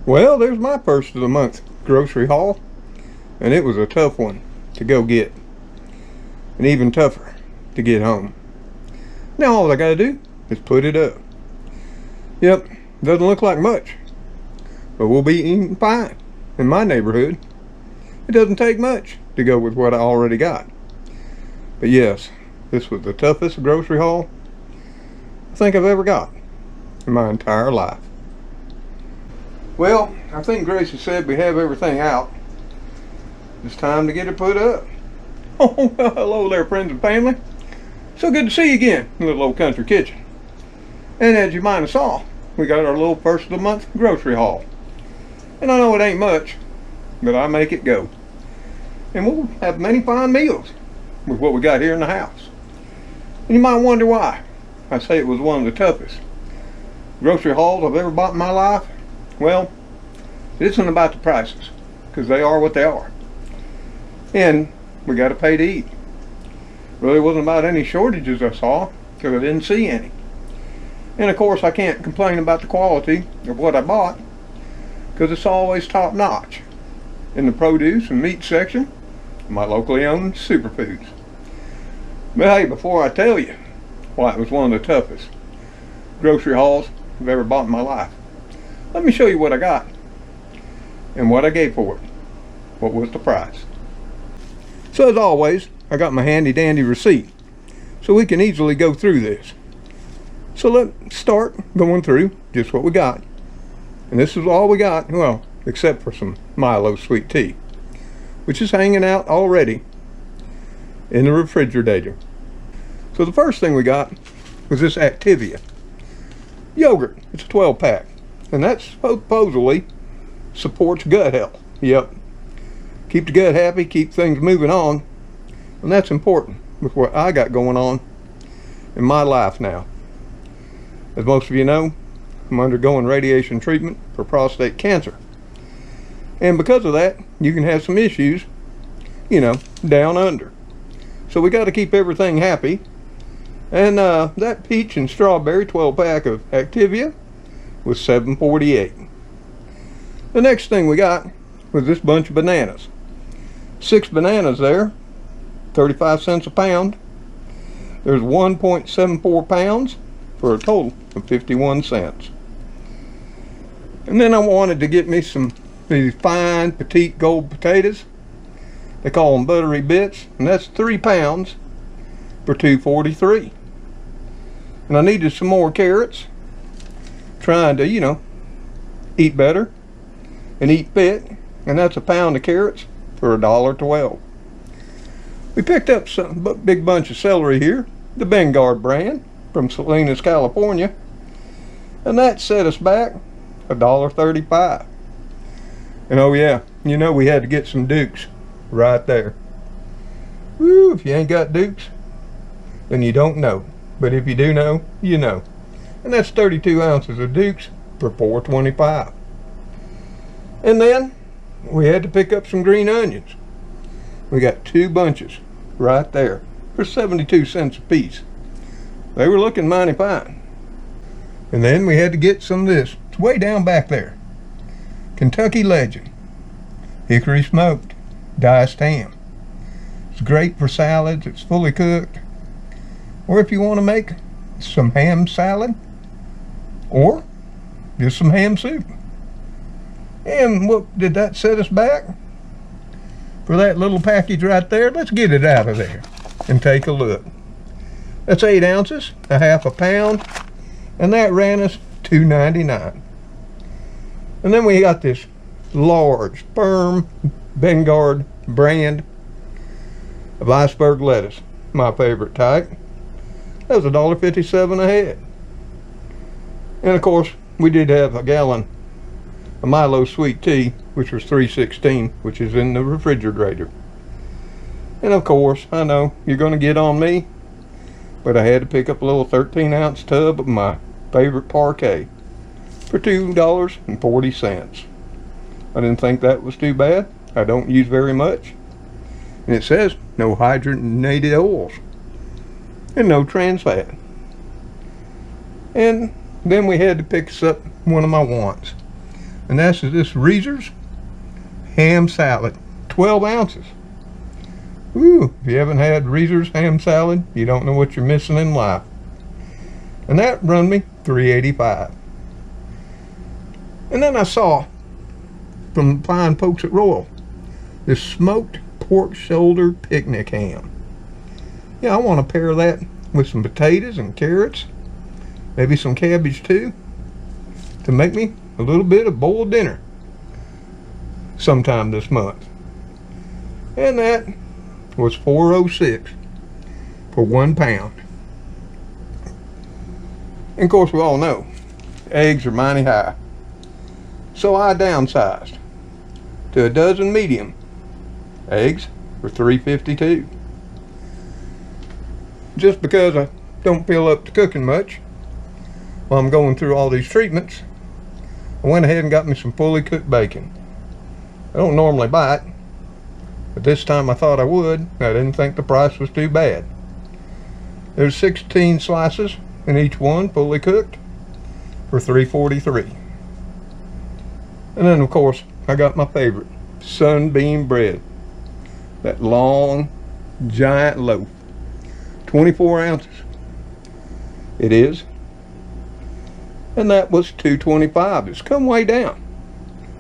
Well, there's my first of the month grocery haul, and it was a tough one to go get, and even tougher to get home. Now all I gotta do is put it up. Yep, doesn't look like much, but we'll be eating fine. In my neighborhood, it doesn't take much to go with what I already got. But yes, this was the toughest grocery haul I think I've ever got in my entire life. Well, I think Gracie said we have everything out. It's time to get it put up. Oh, well, hello there, friends and family. So good to see you again in the little old country kitchen. And as you might have saw, we got our little first of the month grocery haul. And I know it ain't much, but I make it go. And we'll have many fine meals with what we got here in the house. And you might wonder why I say it was one of the toughest grocery hauls I've ever bought in my life. Well, it isn't about the prices, because they are what they are. And we got to pay to eat. Really wasn't about any shortages I saw, because I didn't see any. And of course I can't complain about the quality of what I bought, because it's always top notch in the produce and meat section of my locally owned superfoods. But hey, before I tell you why it was one of the toughest grocery hauls I've ever bought in my life, let me show you what I got and what I gave for it. What was the price? So as always, I got my handy dandy receipt so we can easily go through this. So let's start going through just what we got. And this is all we got, well, except for some Milo sweet tea, which is hanging out already in the refrigerator. So the first thing we got was this Activia yogurt. It's a 12-pack, and that supposedly supports gut health. Yep, keep the gut happy, keep things moving on, and that's important with what I got going on in my life now. As most of you know, I'm undergoing radiation treatment for prostate cancer. And because of that, you can have some issues, down under. So we got to keep everything happy. And that peach and strawberry 12-pack of Activia was $7.48. The next thing we got was this bunch of bananas. 6 bananas there, 35 cents a pound. There's 1.74 pounds for a total of 51 cents. And then I wanted to get me some these fine petite gold potatoes. They call them buttery bits, and that's 3 pounds for $2.43. And I needed some more carrots, trying to eat better and eat fit, and that's a pound of carrots for $1.12. We picked up some big bunch of celery here, the Vanguard brand from Salinas, California, and that set us back $1.35. And oh yeah, we had to get some Dukes right there. Woo, if you ain't got Dukes, then you don't know. But if you do know, you know. And that's 32 ounces of Dukes for $4.25. And then we had to pick up some green onions. We got 2 bunches right there for 72 cents a piece. They were looking mighty fine. And then we had to get some of this. It's way down back there. Kentucky Legend hickory smoked diced ham. It's great for salads. It's fully cooked. Or if you want to make some ham salad, or just some ham soup. And what did that set us back? For that little package right there, let's get it out of there and take a look. That's 8 ounces, a half a pound, and that ran us $2.99. And then we got this large, firm Vanguard brand of iceberg lettuce, my favorite type. That was $1.57 a head. And of course, we did have a gallon of Milo sweet tea, which was $3.16, which is in the refrigerator. And of course, I know you're going to get on me, but I had to pick up a little 13-ounce tub of my favorite parquet for $2.40. I didn't think that was too bad. I don't use very much. And it says no hydrogenated oils and no trans fat. And then we had to pick us up one of my wants. And that's this Reese's ham salad, 12 ounces. Ooh, if you haven't had Reese's ham salad, you don't know what you're missing in life. And that run me $3.85. And then I saw from fine folks at Royal this smoked pork shoulder picnic ham. Yeah, I want to pair that with some potatoes and carrots, maybe some cabbage too, to make me a little bit of boiled dinner sometime this month. And that was $4.06 for 1 pound. And of course we all know eggs are mighty high, so I downsized to a dozen medium eggs for $3.52. Just because I don't feel up to cooking much while I'm going through all these treatments, I went ahead and got me some fully cooked bacon. I don't normally buy it, but this time I thought I would. I didn't think the price was too bad. There's 16 slices in each one, fully cooked, for $3.43. And then of course I got my favorite, sunbeam bread. That long, giant loaf, 24 ounces. It is. And that was $2.25. It's come way down.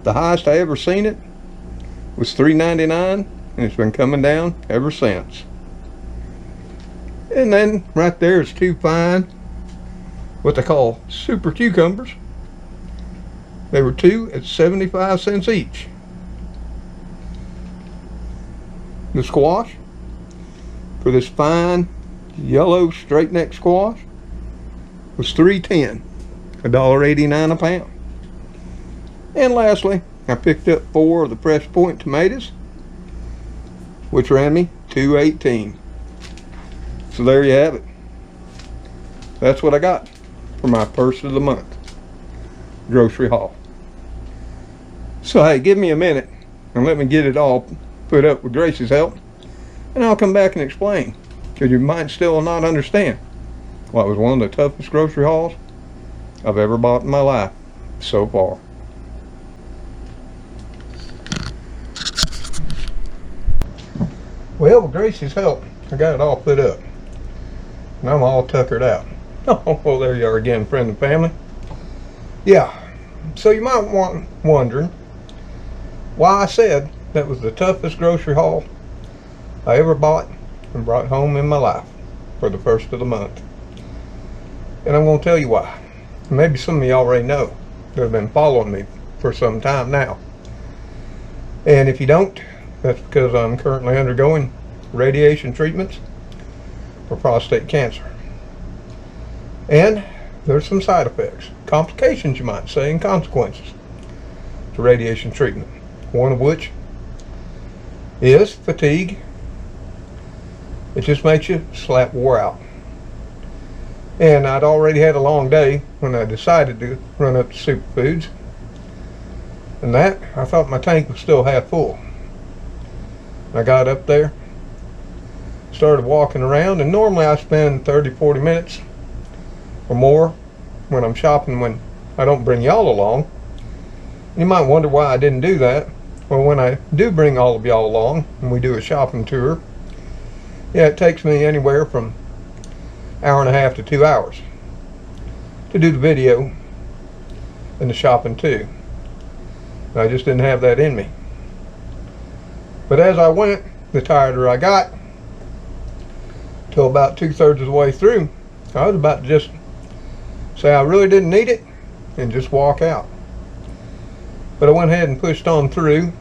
The highest I ever seen it was $3.99, and it's been coming down ever since. And then right there is 2 fine, what they call super cucumbers. They were 2 at 75 cents each. The squash, for this fine yellow straight neck squash, was $3.10, $1.89 a pound. And lastly, I picked up 4 of the Fresh Point tomatoes, which ran me $2.18. So there you have it. That's what I got for my first of the month grocery haul. So hey, give me a minute and let me get it all put up with Grace's help, and I'll come back and explain, because you might still not understand why it was one of the toughest grocery hauls I've ever bought in my life so far. Well, with Grace's help, I got it all put up, and I'm all tuckered out. Oh, well, there you are again, friend and family. Yeah, so you might want wondering why I said that was the toughest grocery haul I ever bought and brought home in my life for the first of the month. And I'm going to tell you why. Maybe some of you already know that have been following me for some time now. And if you don't, that's because I'm currently undergoing radiation treatments for prostate cancer. And there's some side effects, complications you might say, and consequences to radiation treatment. One of which is fatigue. It just makes you slap wore out. And I'd already had a long day when I decided to run up to Superfoods. And that, I thought my tank was still half full. I got up there, started walking around, and normally I spend 30-40 minutes or more when I'm shopping when I don't bring y'all along. You might wonder why I didn't do that. Well, when I do bring all of y'all along and we do a shopping tour, yeah, it takes me anywhere from an hour and a half to 2 hours to do the video and the shopping too. And I just didn't have that in me. But as I went, the tireder I got, till about 2/3 of the way through, I was about to just say I really didn't need it and just walk out. But I went ahead and pushed on through,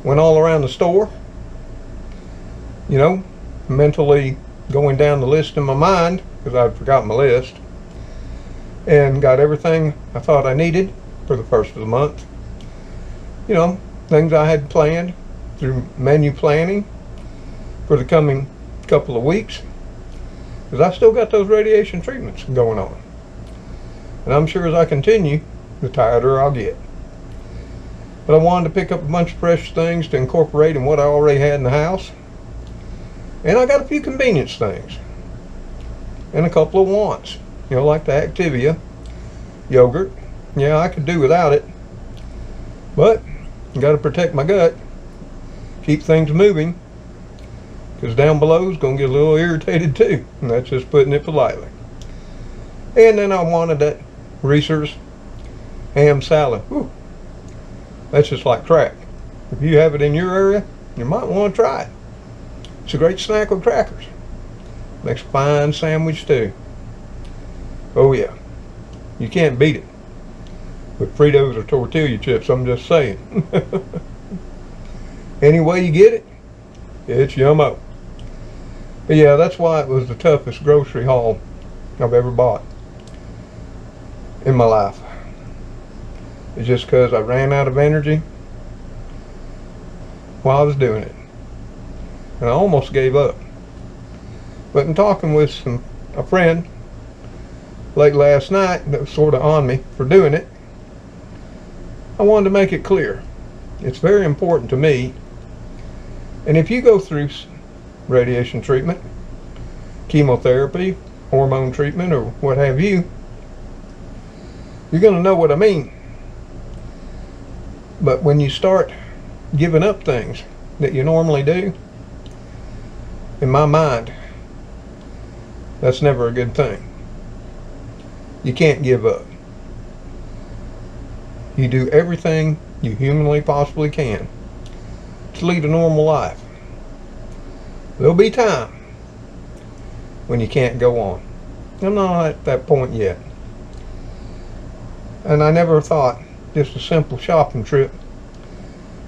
went all around the store, you know, mentally going down the list in my mind, because I'd forgotten my list, and got everything I thought I needed for the first of the month. You know, things I had planned through menu planning for the coming couple of weeks, because I still got those radiation treatments going on. And I'm sure as I continue, the tireder I'll get. But I wanted to pick up a bunch of fresh things to incorporate in what I already had in the house. And I got a few convenience things. And a couple of wants. You know, like the Activia yogurt. Yeah, I could do without it, But I got to protect my gut, keep things moving, because down below is going to get a little irritated too, and that's just putting it politely. And then I wanted that Reese's ham salad. Whew. That's just like crack. If you have it in your area, you might want to try it. It's a great snack with crackers. Makes a fine sandwich too. Oh yeah, you can't beat it with Fritos or tortilla chips, I'm just saying. Any way you get it, it's yummo. But yeah, that's why it was the toughest grocery haul I've ever bought in my life. It's just because I ran out of energy while I was doing it. And I almost gave up. But in talking with a friend late last night that was sort of on me for doing it, I wanted to make it clear. It's very important to me. And if you go through radiation treatment, chemotherapy, hormone treatment, or what have you, you're going to know what I mean. But when you start giving up things that you normally do, in my mind, that's never a good thing. You can't give up. You do everything you humanly possibly can to lead a normal life. There'll be time when you can't go on. I'm not at that point yet. And I never thought just a simple shopping trip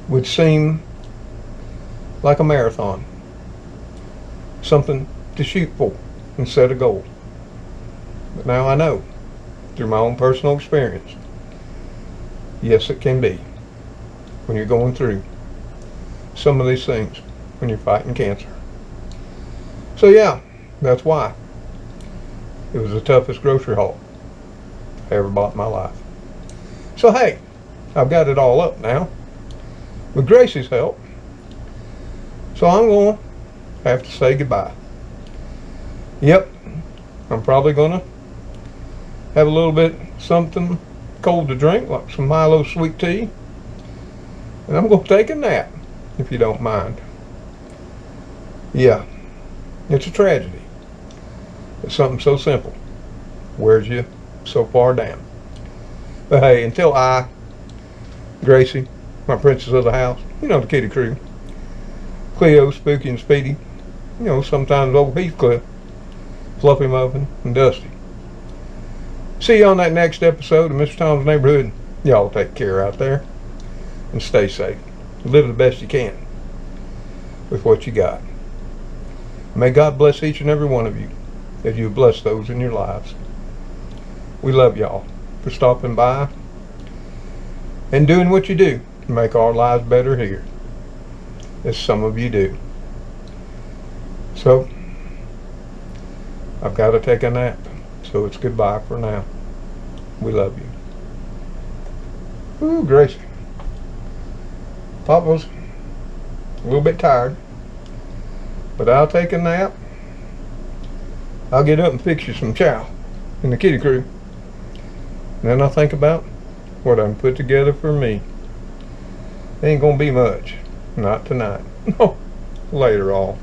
would seem like a marathon. Something to shoot for and set a goal. But now I know, through my own personal experience, yes, it can be when you're going through some of these things when you're fighting cancer. So yeah, that's why it was the toughest grocery haul I ever bought in my life. So hey, I've got it all up now with Gracie's help. So I'm going to have to say goodbye. Yep, I'm probably going to have a little bit something cold to drink, like some Milo sweet tea. And I'm going to take a nap, if you don't mind. Yeah, it's a tragedy. It's something so simple wears you so far down. But hey, until Gracie, my princess of the house, you know, the kitty crew, Cleo, Spooky, and Speedy, you know, sometimes old Heathcliff, Fluffy Muffin, and Dusty. See you on that next episode of Mr. Tom's Neighborhood. Y'all take care out there and stay safe. Live the best you can with what you got. May God bless each and every one of you as you bless those in your lives. We love y'all for stopping by and doing what you do to make our lives better here, as some of you do. So, I've got to take a nap, so it's goodbye for now. We love you. Ooh, Gracie. Papa's a little bit tired, but I'll take a nap. I'll get up and fix you some chow in the kitty crew. And then I'll think about what I can put together for me. Ain't gonna be much. Not tonight. No, later all.